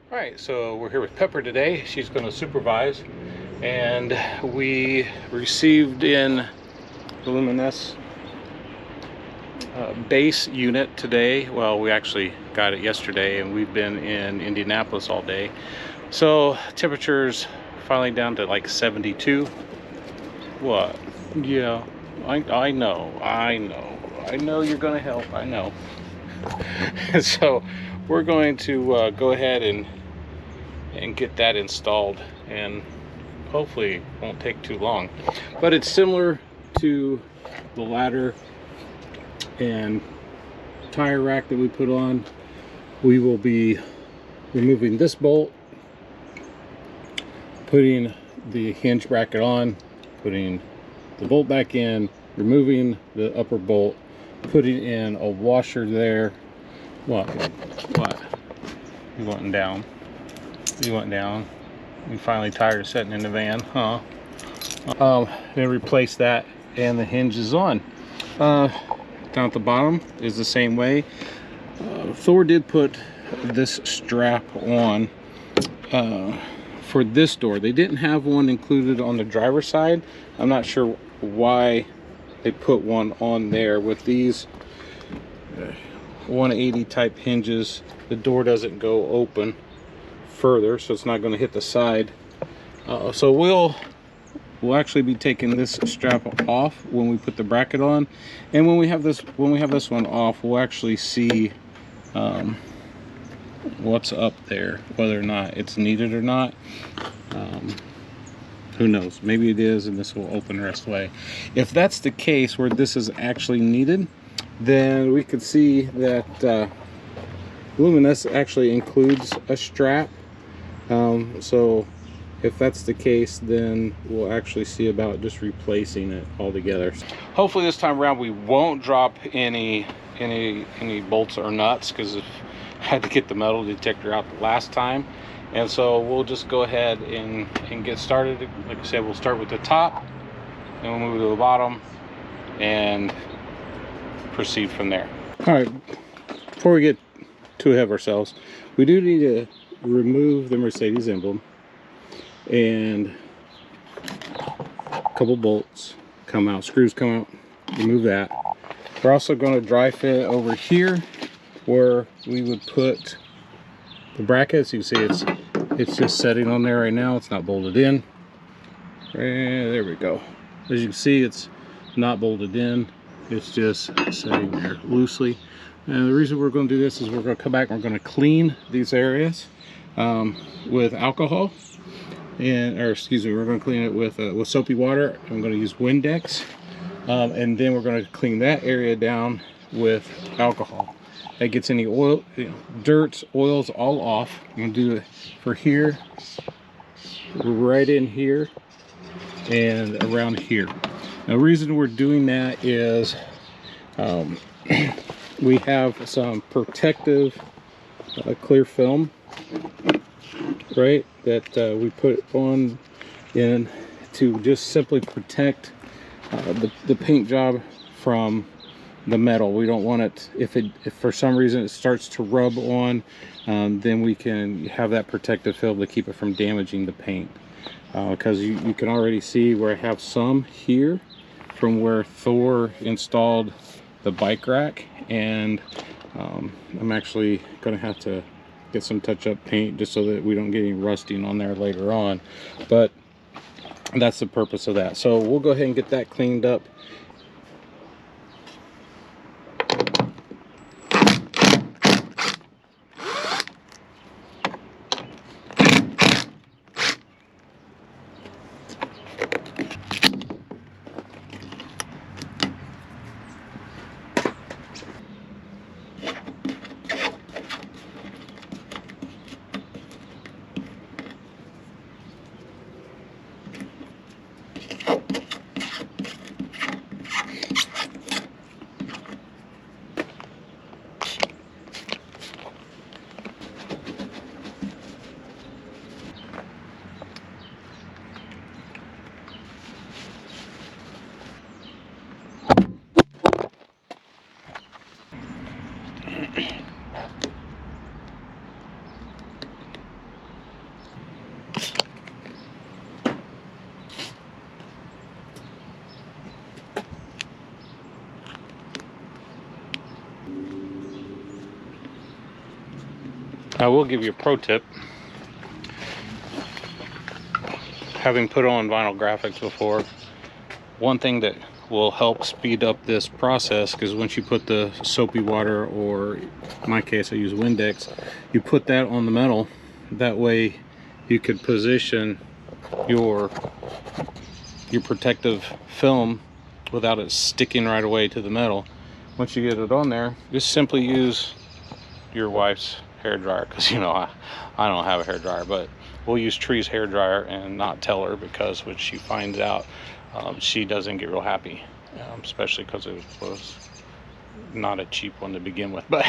All right, so we're here with Pepper today. She's going to supervise, and we received in Aluminess base unit today. Well, we actually got it yesterday, and we've been in Indianapolis all day. So temperatures finally down to like 72. What? Yeah, I know you're going to help. I know. So we're going to go ahead and get that installed, and hopefully it won't take too long. But it's similar to the ladder and tire rack that we put on. We will be removing this bolt, putting the hinge bracket on, putting the bolt back in, removing the upper bolt, putting in a washer there. What you wanting down? You went down. You finally tired of sitting in the van, huh? Then replace that, and the hinge is on. Down at the bottom is the same way. Thor did put this strap on for this door. They didn't have one included on the driver's side. I'm not sure why they put one on there. With these 180 type hinges, the door doesn't go open further, so it's not going to hit the side. So we'll actually be taking this strap off when we put the bracket on, and when we have this one off, we'll actually see what's up there, whether or not it's needed or not. Who knows, maybe it is, and this will open the rest of the way. If that's the case, where this is actually needed, then we could see that Aluminess actually includes a strap. So if that's the case, then we'll actually see about just replacing it altogether. Hopefully this time around we won't drop any bolts or nuts, because I had to get the metal detector out the last time. And so we'll just go ahead and get started. Like I said, we'll start with the top, and we'll move to the bottom and proceed from there. All right, before we get too ahead of ourselves, we do need to remove the Mercedes emblem, and a couple bolts come out, screws come out, remove that. We're also going to dry fit over here where we would put the brackets. You can see it's just setting on there right now. It's not bolted in. And there we go. As you can see, it's not bolted in. It's just sitting there loosely. And the reason we're going to do this is we're going to come back and we're going to clean these areas with alcohol, or excuse me, we're going to clean it with soapy water. I'm going to use Windex, and then we're going to clean that area down with alcohol. That gets any oil, dirt, oils all off. I'm going to do it for here, right in here, and around here. Now, the reason we're doing that is we have some protective clear film, right, that we put on in to just simply protect the paint job from the metal. We don't want it, if for some reason it starts to rub on, then we can have that protective film to keep it from damaging the paint. Because you can already see where I have some here from where Thor installed the bike rack, and I'm actually going to have to get some touch-up paint just so that we don't get any rusting on there later on. But that's the purpose of that. So we'll go ahead and get that cleaned up. I will give you a pro tip. Having put on vinyl graphics before, one thing that will help speed up this process, because once you put the soapy water, or in my case I use Windex, you put that on the metal. That way you could position your protective film without it sticking right away to the metal. Once you get it on there, just simply use your wife's hair dryer, because you know I don't have a hair dryer, but we'll use Tree's hair dryer and not tell her, because when she finds out, she doesn't get real happy, especially because it was not a cheap one to begin with. But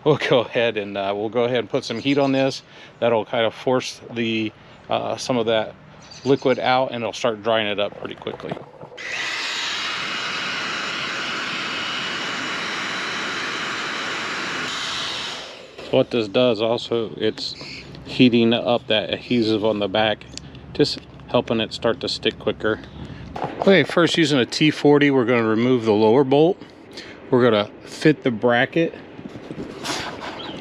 we'll go ahead and put some heat on this. That'll kind of force the some of that liquid out, and it'll start drying it up pretty quickly. What this does also, it's heating up that adhesive on the back, just helping it start to stick quicker. Okay, first, using a T40, we're going to remove the lower bolt. We're going to fit the bracket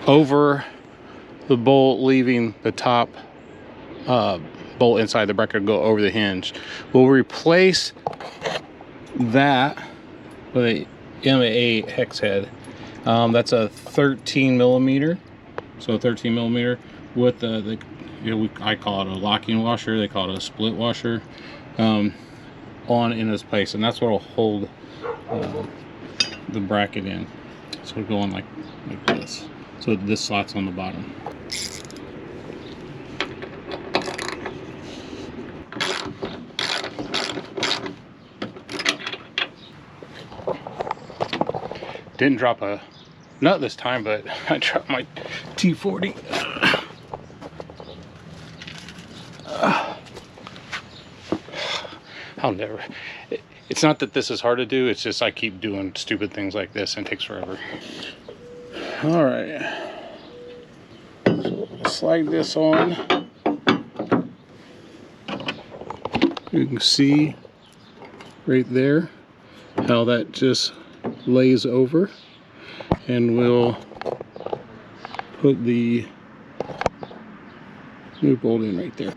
over the bolt, leaving the top bolt inside the bracket go over the hinge. We'll replace that with a M8 hex head. That's a 13 millimeter, so 13 millimeter with the I call it a locking washer, they call it a split washer, on in its place, and that's what will hold the bracket in. So we're going like this, so this slots on the bottom. Didn't drop a nut this time, but I dropped my T40. I'll never. It's not that this is hard to do, it's just I keep doing stupid things like this and it takes forever. All right. So slide this on. You can see right there how that just lays over, and we'll put the new bolt in right there.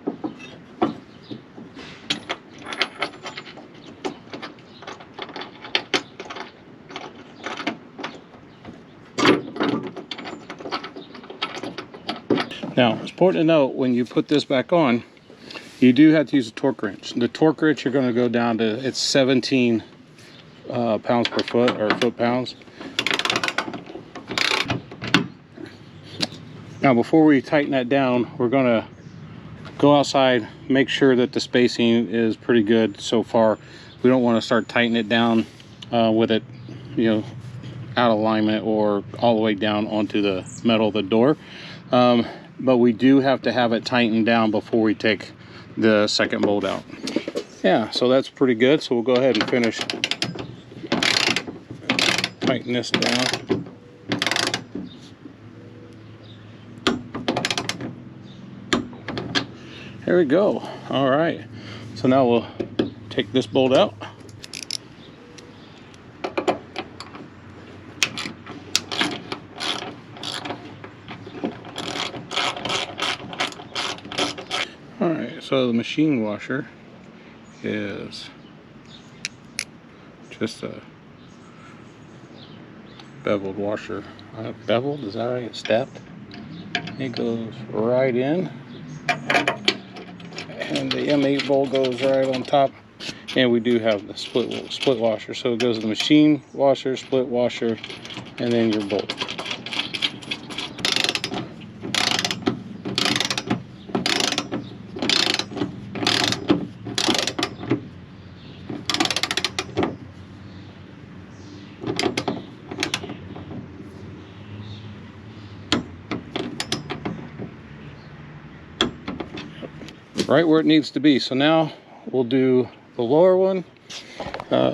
Now, it's important to note, when you put this back on, you do have to use a torque wrench. The torque wrench, you're going to go down to, it's 17 pounds per foot, or foot-pounds. Now, before we tighten that down, we're going to go outside, make sure that the spacing is pretty good so far. We don't want to start tightening it down with it, you know, out of alignment or all the way down onto the metal of the door. But we do have to have it tightened down before we take the second bolt out. Yeah, so that's pretty good. So we'll go ahead and finish tighten this down. There we go. All right, so now we'll take this bolt out. All right, so the machine washer is just a beveled washer. Beveled, is that right? Stepped. It goes right in, and the M8 bolt goes right on top. And we do have the split washer, so it goes to the machine washer, split washer, and then your bolt. Right where it needs to be. So now we'll do the lower one. All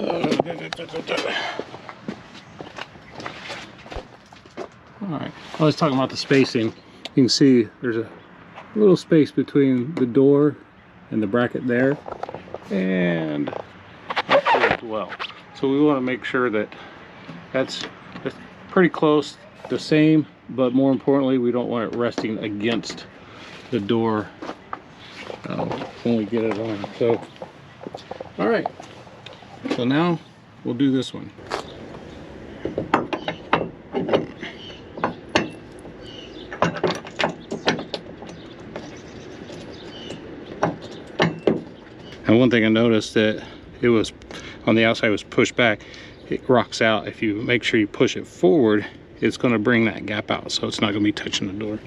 right, I was talking about the spacing. You can see there's a little space between the door and the bracket there, and up here as well. So we want to make sure that that's pretty close, the same but more importantly, we don't want it resting against the door when we get it on. So, all right. So now we'll do this one. And one thing I noticed that it was on the outside was pushed back. It rocks out. If you make sure you push it forward, it's going to bring that gap out, so it's not going to be touching the door.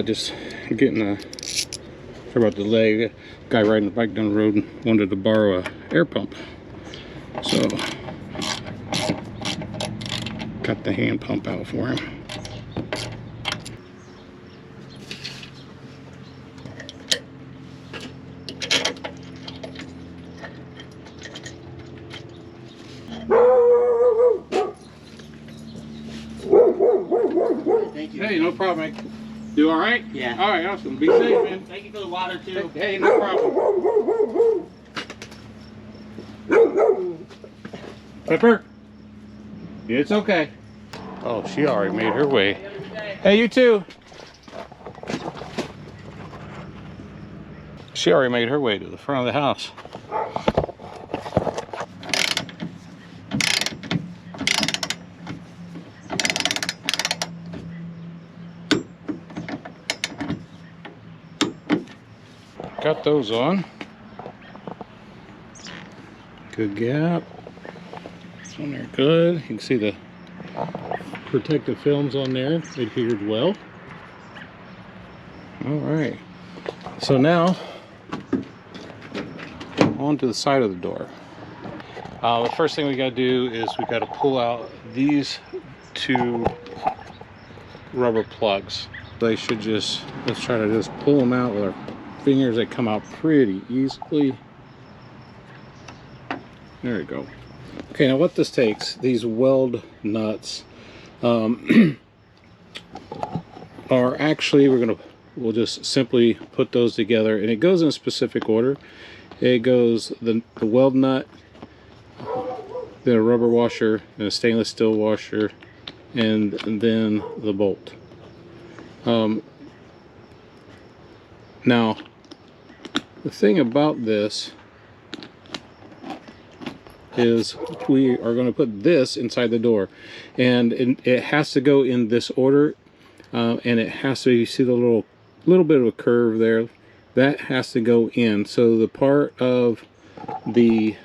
Just getting a, sorry about the delay. Guy riding the bike down the road wanted to borrow a air pump, so got the hand pump out for him. Thank you. Hey, no problem. You all right? Yeah. All right, awesome. Be safe, man. Thank you for the water too. Hey, no problem. Pepper, it's okay. Oh, she already made her way. Hey, you too. She already made her way to the front of the house. Got those on. Good gap. On there, good. You can see the protective films on there. They adhered well. All right. So now, on to the side of the door. The first thing we got to do is we got to pull out these two rubber plugs. They should just, let's try to just pull them out with our fingers. They come out pretty easily. There we go. Okay, now what this takes, these weld nuts are actually, we'll just simply put those together, and it goes in a specific order. It goes the weld nut, then a rubber washer, and a stainless steel washer, and then the bolt. Now, the thing about this is we are going to put this inside the door, and it has to go in this order, and it has to, you see the little bit of a curve there, that has to go in. So the part of the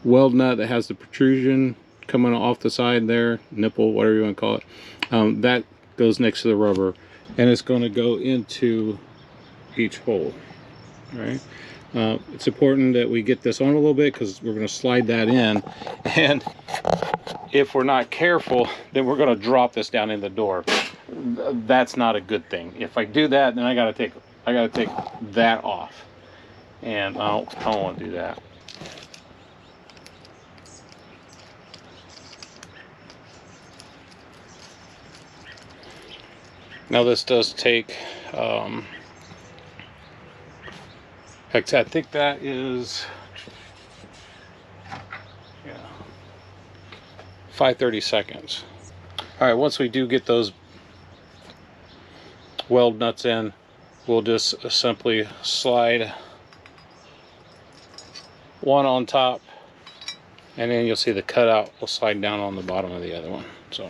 weld nut that has the protrusion coming off the side there, nipple, whatever you want to call it, that goes next to the rubber, and it's going to go into each hole. All right. It's important that we get this on a little bit because we're going to slide that in, and if we're not careful, then we're going to drop this down in the door. That's not a good thing. If I do that, then I got to take that off, and I don't want to do that. Now this does take I think that is 530 seconds. All right, once we do get those weld nuts in, we'll just simply slide one on top, and then you'll see the cutout will slide down on the bottom of the other one. So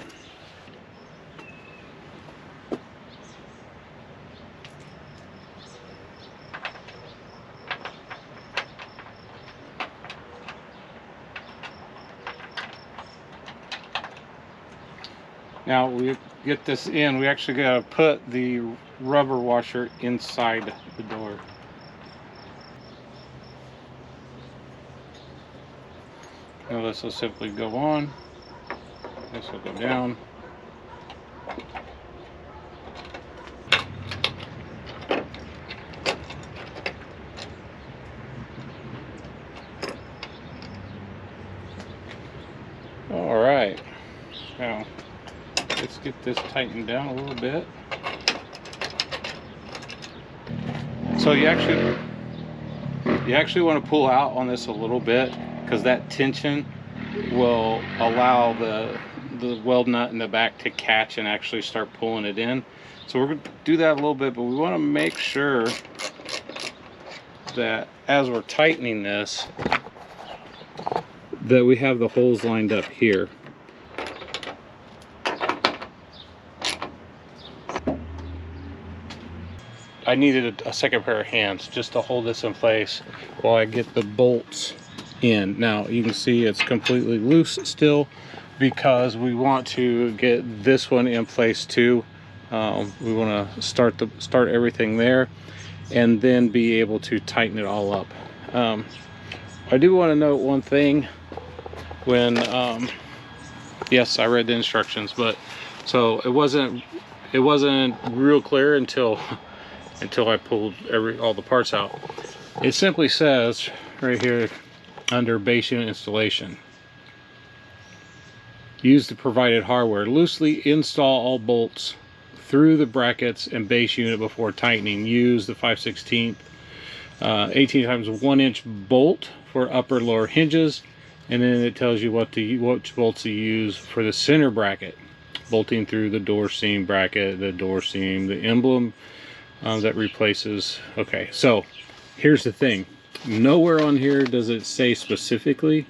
now we get this in, we actually got to put the rubber washer inside the door. Now this will simply go on, this will go down. All right, now let's get this tightened down a little bit. So you actually want to pull out on this a little bit because that tension will allow the weld nut in the back to catch and actually start pulling it in. So we're going to do that a little bit, but we want to make sure that as we're tightening this, that we have the holes lined up here. I needed a second pair of hands just to hold this in place while I get the bolts in. Now you can see it's completely loose still because we want to get this one in place too. We want to start everything there and then be able to tighten it all up. I do want to note one thing. When yes, I read the instructions, but so it wasn't real clear until I pulled all the parts out. It simply says right here under base unit installation, use the provided hardware, loosely install all bolts through the brackets and base unit before tightening. Use the 5/16 18 times 1 inch bolt for upper and lower hinges, and then it tells you which bolts to use for the center bracket, bolting through the door seam bracket, the door seam, the emblem that replaces. Okay, so here's the thing, nowhere on here does it say specifically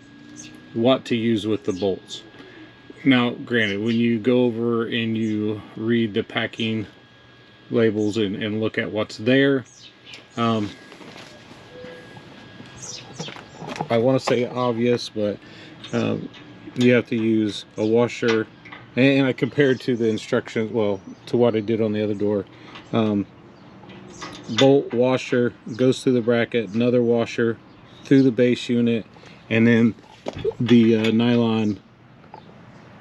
what to use with the bolts. Now granted, when you go over and you read the packing labels and look at what's there, I want to say obvious, but you have to use a washer, and I compared to the instructions, well, to what I did on the other door. Bolt washer goes through the bracket, another washer through the base unit, and then the nylon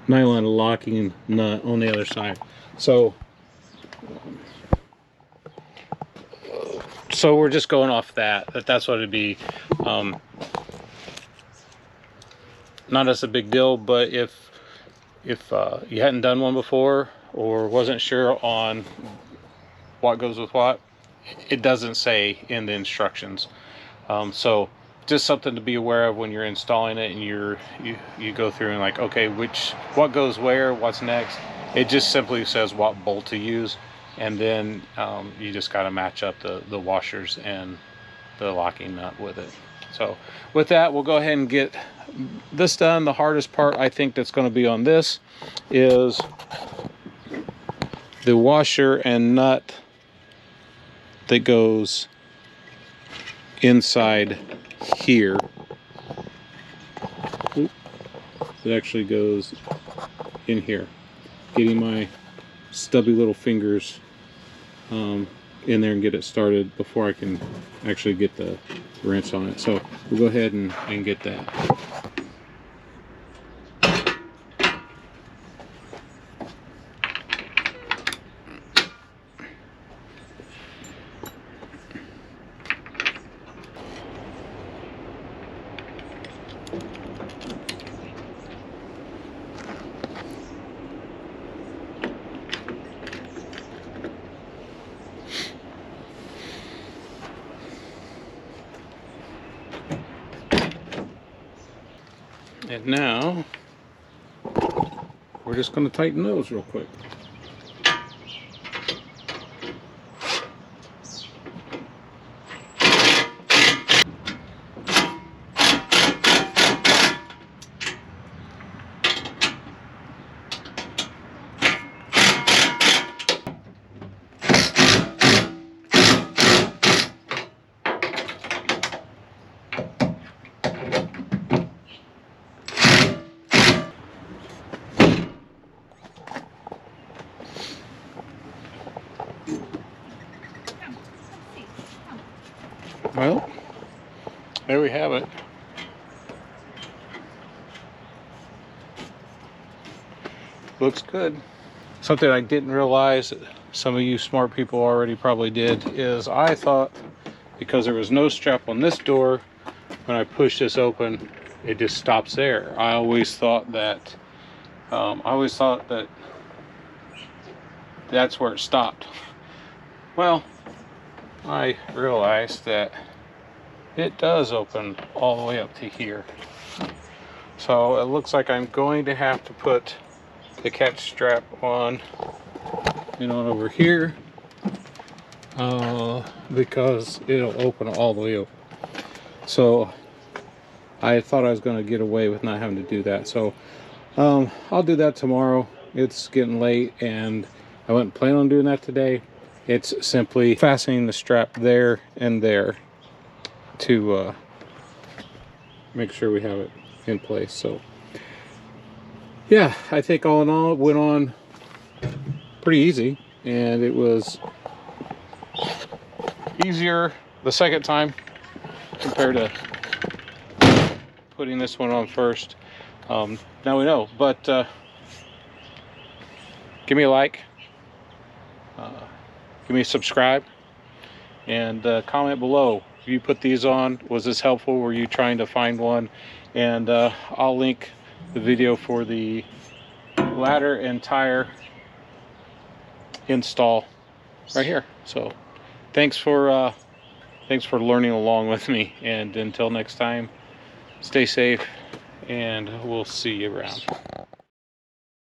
locking nut on the other side. So we're just going off that's what it'd be. Not as a big deal, but if you hadn't done one before or wasn't sure on what goes with what, it doesn't say in the instructions. So just something to be aware of when you're installing it, and you go through and like, okay, what goes where, what's next. It just simply says what bolt to use, and then you just got to match up the washers and the locking nut with it. So with that, we'll go ahead and get this done. The hardest part I think that's going to be on this is the washer and nut that goes inside here. It actually goes in here. Getting my stubby little fingers in there and get it started before I can actually get the wrench on it. So we'll go ahead and get that. And now we're just going to tighten those real quick. Well, there we have it. Looks good. Something I didn't realize that some of you smart people already probably did is I thought because there was no strap on this door, when I push this open, it just stops there. I always thought that that's where it stopped. Well, I realized that it does open all the way up to here. So it looks like I'm going to have to put the catch strap on, you know, over here, because it'll open all the way up. So I thought I was going to get away with not having to do that. So I'll do that tomorrow. It's getting late and I wasn't planning on doing that today. It's simply fastening the strap there and there to make sure we have it in place. So yeah, I think all in all it went on pretty easy, and it was easier the second time compared to putting this one on first. Now we know, but give me a like, give me a subscribe, and comment below. If you put these on, was this helpful? Were you trying to find one? And I'll link the video for the ladder and tire install right here. So thanks for learning along with me, and until next time, stay safe and we'll see you around.